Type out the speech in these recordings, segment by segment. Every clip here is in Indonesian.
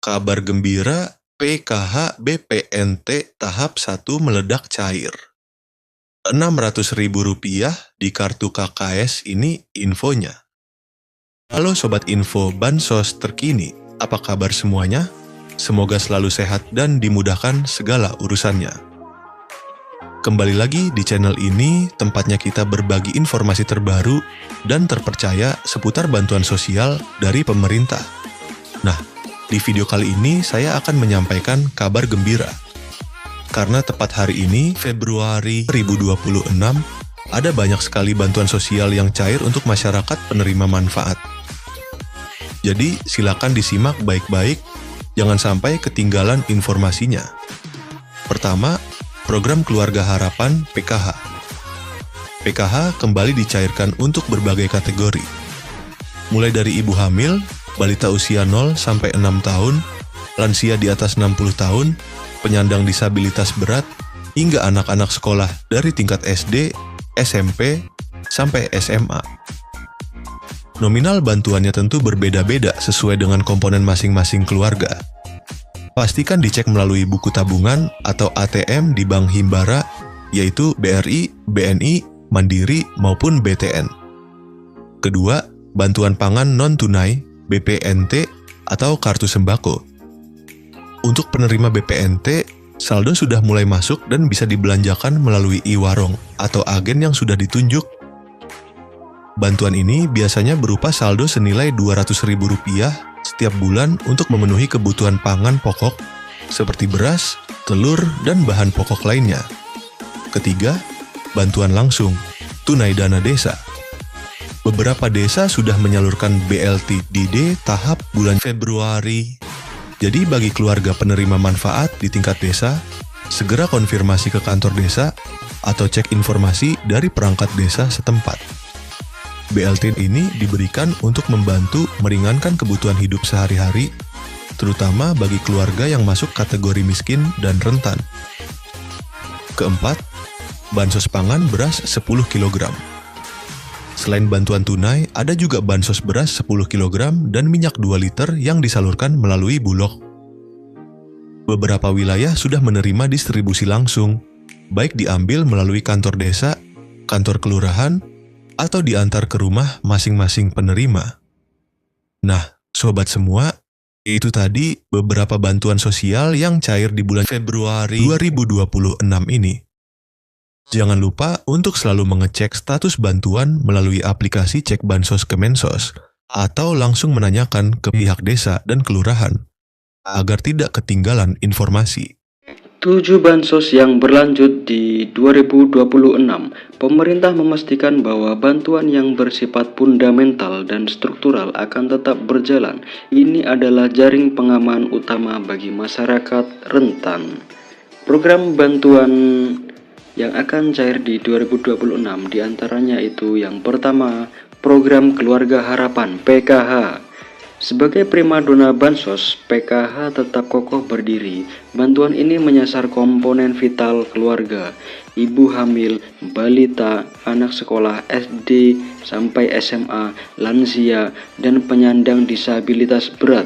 Kabar gembira, PKH BPNT tahap 1 meledak cair. Rp600.000 di kartu KKS ini infonya. Halo Sobat Info Bansos terkini, apa kabar semuanya? Semoga selalu sehat dan dimudahkan segala urusannya. Kembali lagi di channel ini, tempatnya kita berbagi informasi terbaru dan terpercaya seputar bantuan sosial dari pemerintah. Nah, di video kali ini saya akan menyampaikan kabar gembira. Karena tepat hari ini, Februari 2026, ada banyak sekali bantuan sosial yang cair untuk masyarakat penerima manfaat. Jadi, silakan disimak baik-baik, jangan sampai ketinggalan informasinya. Pertama, program Keluarga Harapan PKH. PKH kembali dicairkan untuk berbagai kategori. Mulai dari ibu hamil, balita usia 0 sampai 6 tahun, lansia di atas 60 tahun, penyandang disabilitas berat, hingga anak-anak sekolah dari tingkat SD, SMP, sampai SMA. Nominal bantuannya tentu berbeda-beda sesuai dengan komponen masing-masing keluarga. Pastikan dicek melalui buku tabungan atau ATM di Bank Himbara, yaitu BRI, BNI, Mandiri, maupun BTN. Kedua, bantuan pangan non-tunai, BPNT, atau kartu sembako. Untuk penerima BPNT, saldo sudah mulai masuk dan bisa dibelanjakan melalui e-warung atau agen yang sudah ditunjuk. Bantuan ini biasanya berupa saldo senilai Rp200.000 setiap bulan untuk memenuhi kebutuhan pangan pokok seperti beras, telur, dan bahan pokok lainnya. Ketiga, bantuan langsung, tunai dana desa. Beberapa desa sudah menyalurkan BLTDD tahap bulan Februari. Jadi bagi keluarga penerima manfaat di tingkat desa, segera konfirmasi ke kantor desa atau cek informasi dari perangkat desa setempat. BLT ini diberikan untuk membantu meringankan kebutuhan hidup sehari-hari, terutama bagi keluarga yang masuk kategori miskin dan rentan. Keempat, bansos pangan beras 10 kg. Selain bantuan tunai, ada juga bansos beras 10 kg dan minyak 2 liter yang disalurkan melalui Bulog. Beberapa wilayah sudah menerima distribusi langsung, baik diambil melalui kantor desa, kantor kelurahan, atau diantar ke rumah masing-masing penerima. Nah, sobat semua, itu tadi beberapa bantuan sosial yang cair di bulan Februari 2026 ini. Jangan lupa untuk selalu mengecek status bantuan melalui aplikasi Cek Bansos Kemensos atau langsung menanyakan ke pihak desa dan kelurahan agar tidak ketinggalan informasi. 7 bansos yang berlanjut di 2026, pemerintah memastikan bahwa bantuan yang bersifat fundamental dan struktural akan tetap berjalan. Ini adalah jaring pengaman utama bagi masyarakat rentan. Program bantuan yang akan cair di 2026 diantaranya itu yang pertama, program Keluarga Harapan PKH. Sebagai primadona bansos, PKH tetap kokoh berdiri. Bantuan ini menyasar komponen vital keluarga, ibu hamil, balita, anak sekolah SD sampai SMA, lansia, dan penyandang disabilitas berat.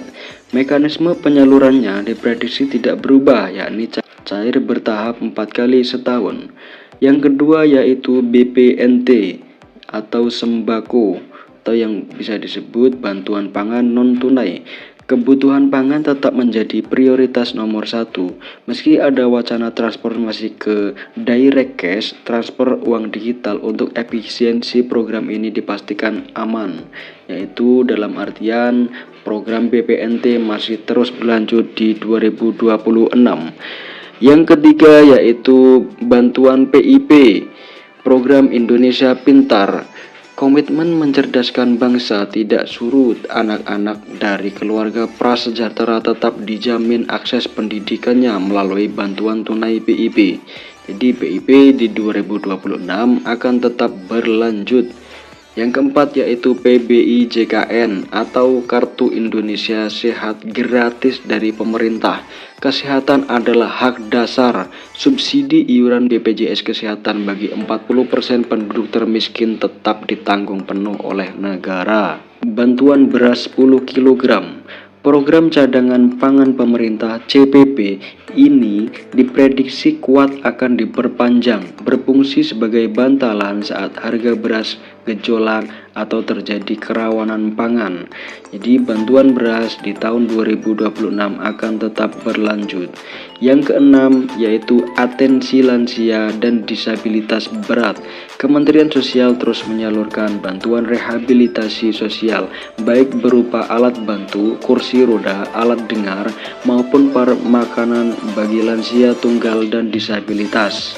Mekanisme penyalurannya diprediksi tidak berubah, yakni cair bertahap 4 kali setahun. Yang kedua yaitu BPNT atau sembako, atau yang bisa disebut bantuan pangan non-tunai. Kebutuhan pangan tetap menjadi prioritas nomor 1. Meski ada wacana transformasi ke direct cash, transfer uang digital, untuk efisiensi program ini dipastikan aman, yaitu dalam artian program BPNT masih terus berlanjut di 2026. Yang ketiga yaitu bantuan PIP, program Indonesia Pintar. Komitmen mencerdaskan bangsa tidak surut. Anak-anak dari keluarga prasejahtera tetap dijamin akses pendidikannya melalui bantuan tunai PIP. Jadi PIP di 2026 akan tetap berlanjut. Yang keempat yaitu PBI-JKN atau Kartu Indonesia Sehat gratis dari pemerintah. Kesehatan adalah hak dasar. Subsidi iuran BPJS Kesehatan bagi 40% penduduk termiskin tetap ditanggung penuh oleh negara. Bantuan beras 10 kg. Program cadangan pangan pemerintah CPP ini diprediksi kuat akan diperpanjang, berfungsi sebagai bantalan saat harga beras gejolak atau terjadi kerawanan pangan. Jadi bantuan beras di tahun 2026 akan tetap berlanjut. Yang keenam yaitu atensi lansia dan disabilitas berat. Kementerian Sosial terus menyalurkan bantuan rehabilitasi sosial baik berupa alat bantu, kursi roda, alat dengar maupun makanan bagi lansia tunggal dan disabilitas.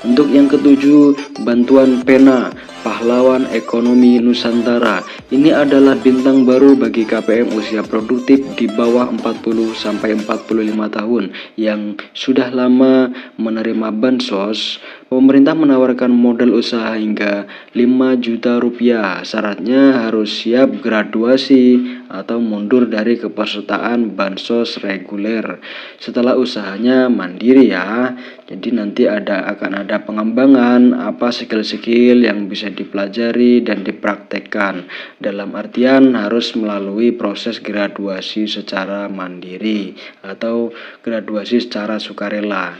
Untuk yang ketujuh, bantuan pena pahlawan ekonomi Nusantara. Ini adalah bintang baru bagi KPM usia produktif di bawah 40 sampai 45 tahun yang sudah lama menerima bansos. Pemerintah menawarkan modal usaha hingga 5 juta rupiah. Syaratnya harus siap graduasi atau mundur dari kepesertaan bansos reguler. Setelah usahanya mandiri ya. Jadi nanti akan ada pengembangan apa skill-skill yang bisa dipelajari dan dipraktekkan. Dalam artian harus melalui proses graduasi secara mandiri atau graduasi secara sukarela.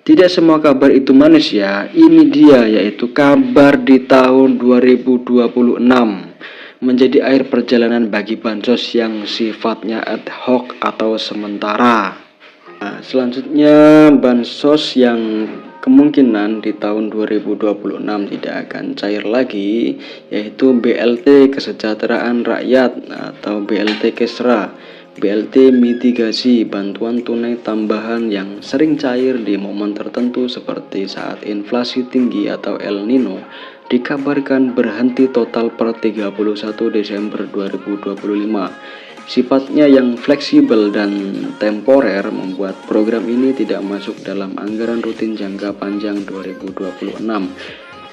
Tidak semua kabar itu manis ya. Ini dia yaitu kabar di tahun 2026 menjadi akhir perjalanan bagi bansos yang sifatnya ad hoc atau sementara. Nah, selanjutnya bansos yang kemungkinan di tahun 2026 tidak akan cair lagi yaitu BLT Kesejahteraan Rakyat atau BLT Kesra. BLT mitigasi bantuan tunai tambahan yang sering cair di momen tertentu seperti saat inflasi tinggi atau El Nino dikabarkan berhenti total per 31 Desember 2025. Sifatnya yang fleksibel dan temporer membuat program ini tidak masuk dalam anggaran rutin jangka panjang 2026.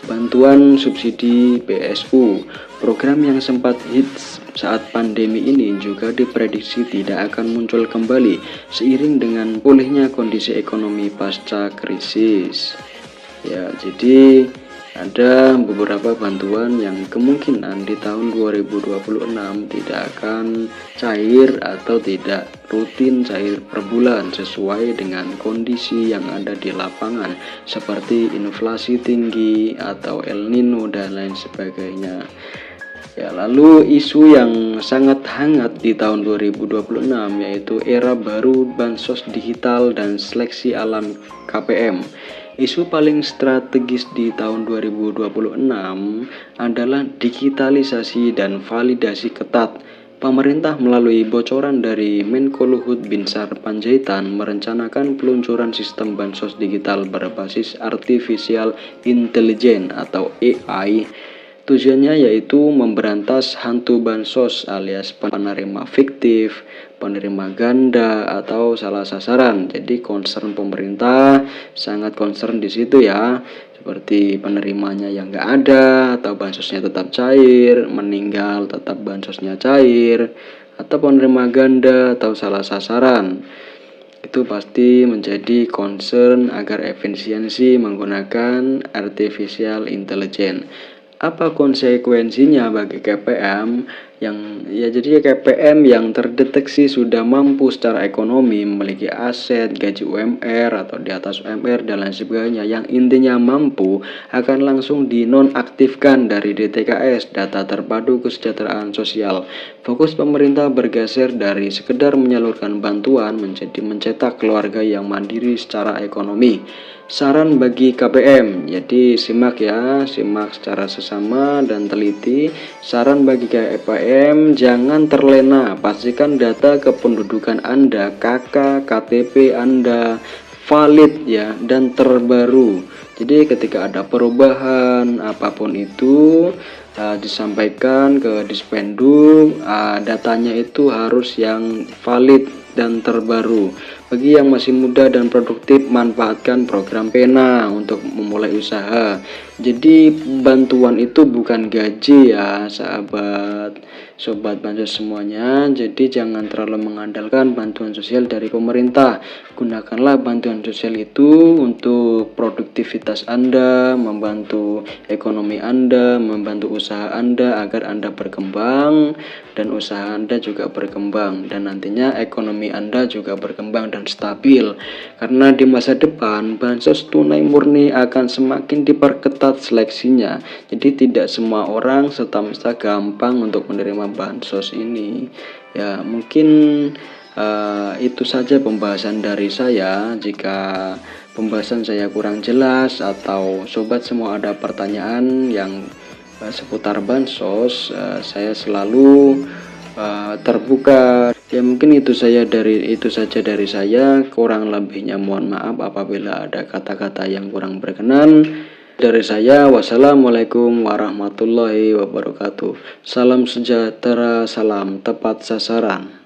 Bantuan subsidi BSU, program yang sempat hits saat pandemi ini juga diprediksi tidak akan muncul kembali seiring dengan pulihnya kondisi ekonomi pasca krisis. Ya, jadi ada beberapa bantuan yang kemungkinan di tahun 2026 tidak akan cair atau tidak rutin cair per bulan sesuai dengan kondisi yang ada di lapangan seperti inflasi tinggi atau El Nino dan lain sebagainya. Ya, lalu isu yang sangat hangat di tahun 2026 yaitu era baru bansos digital dan seleksi alam KPM. Isu paling strategis di tahun 2026 adalah digitalisasi dan validasi ketat. Pemerintah melalui bocoran dari Menko Luhut Binsar Panjaitan merencanakan peluncuran sistem bansos digital berbasis artificial intelligence atau AI. Tujuannya yaitu memberantas hantu bansos alias penerima fiktif, penerima ganda atau salah sasaran. Jadi concern pemerintah sangat concern di situ ya. Seperti penerimanya yang nggak ada atau bansosnya tetap cair, meninggal tetap bansosnya cair, atau penerima ganda atau salah sasaran. Itu pasti menjadi concern agar efisiensi menggunakan artificial intelligence. Apa konsekuensinya bagi KPM jadi KPM yang terdeteksi sudah mampu secara ekonomi, memiliki aset, gaji UMR atau di atas UMR dan lain sebagainya, yang intinya mampu akan langsung dinonaktifkan dari DTKS, data terpadu kesejahteraan sosial. Fokus pemerintah bergeser dari sekedar menyalurkan bantuan menjadi mencetak keluarga yang mandiri secara ekonomi. Saran bagi KPM, jadi simak secara sesama dan teliti. Saran bagi KPM, jangan terlena, pastikan data kependudukan Anda, KK, KTP Anda valid ya dan terbaru. Jadi ketika ada perubahan apapun itu disampaikan ke Dispenduk, datanya itu harus yang valid dan terbaru. Bagi yang masih muda dan produktif, manfaatkan program Pena untuk memulai usaha. Jadi bantuan itu bukan gaji ya sobat bansos semuanya. Jadi jangan terlalu mengandalkan bantuan sosial dari pemerintah. Gunakanlah bantuan sosial itu untuk produktivitas Anda, membantu ekonomi Anda, membantu usaha Anda agar Anda berkembang dan usaha Anda juga berkembang, dan nantinya ekonomi Anda juga berkembang dan stabil. Karena di masa depan bansos tunai murni akan semakin diperketat seleksinya. Jadi tidak semua orang serta-merta gampang untuk menerima bansos ini. Ya, mungkin itu saja pembahasan dari saya. Jika pembahasan saya kurang jelas atau sobat semua ada pertanyaan yang seputar bansos, saya selalu terbuka. Ya mungkin itu saja dari saya. Kurang lebihnya mohon maaf apabila ada kata-kata yang kurang berkenan. Dari saya, wassalamualaikum warahmatullahi wabarakatuh. Salam sejahtera, salam tepat sasaran.